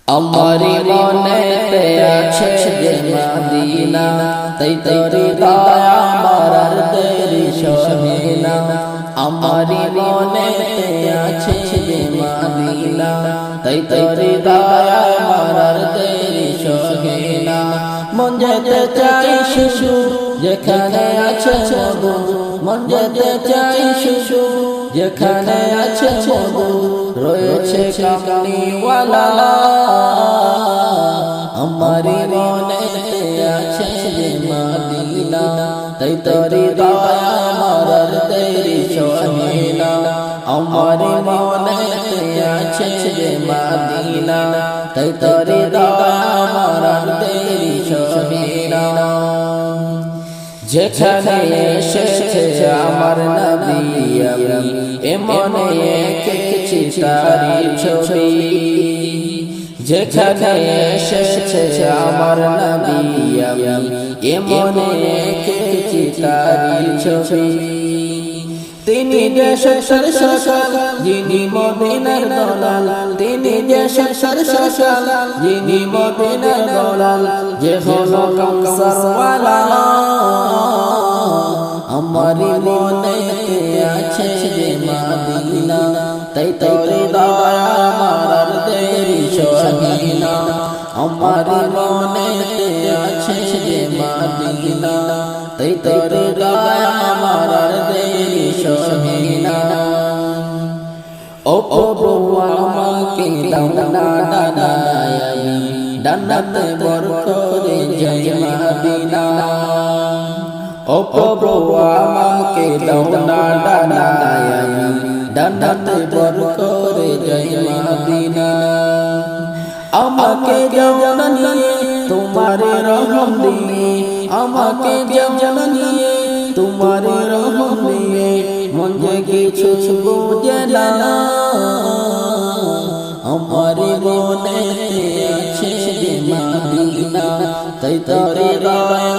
আমারি মনেতে আছে যে মদিনা, তাই তোরি দয়া আমার আর দেরি সহে না। আমারি মনেতে আছে যে মদিনা, তাই তোরি দয়া আমার আর দেরি সহে না। মন যেতে চাই শিশু যেখানে আছে মধু, মন যেতে চাই শিশু যেখানে আছে মধু, রয়েছে কামলিওয়ালা। আমারি মনেতে আছে যে মদিনা, তাই তোরি দয়া আমার আর দেরি সহে না। আমারি মনেতে আছে যে মদিনা, তাই তোরি দয়া আমার আর দেরি সহে না। যেখানে এসেছে আমার নবী আমি এমনে এঁকেছি তারি ছবি, যেখানে এসেছে আমার নবী আমি এমনে এঁকেছি তারি ছবি। তিনি দেশের সরসকাল যিনি মদিনার দলাল, তিনি দেশের সরসকাল যিনি মদিনার দলাল, যে হলো কাউসারওয়ালা। আমারি মনেতে আছে যে মদিনা, তাই তোরি দয়া আমার আর দেরি সহে না। আমারি মনেতে আছে যে মদিনা, তাই তোরি দয়া আমার আর দেরি সহে না। ও প্রভু আমাকে দাও না ডানায়, আমি ডানাতে বর করে যাই মদিনা। ও প্রভু আমাকে দাও না ডানায়, আমি ডানাতে বর করে যাই মদিনা। আমাকে যাও না নিয়ে তোমার রহম দিয়ে, আমাকে যাও না নিয়ে তোমার রহম দিয়ে, মন যে কিছু বুঝে না। আমারি মনেতে আছে যে মদিনা, তাই তোরি দয়া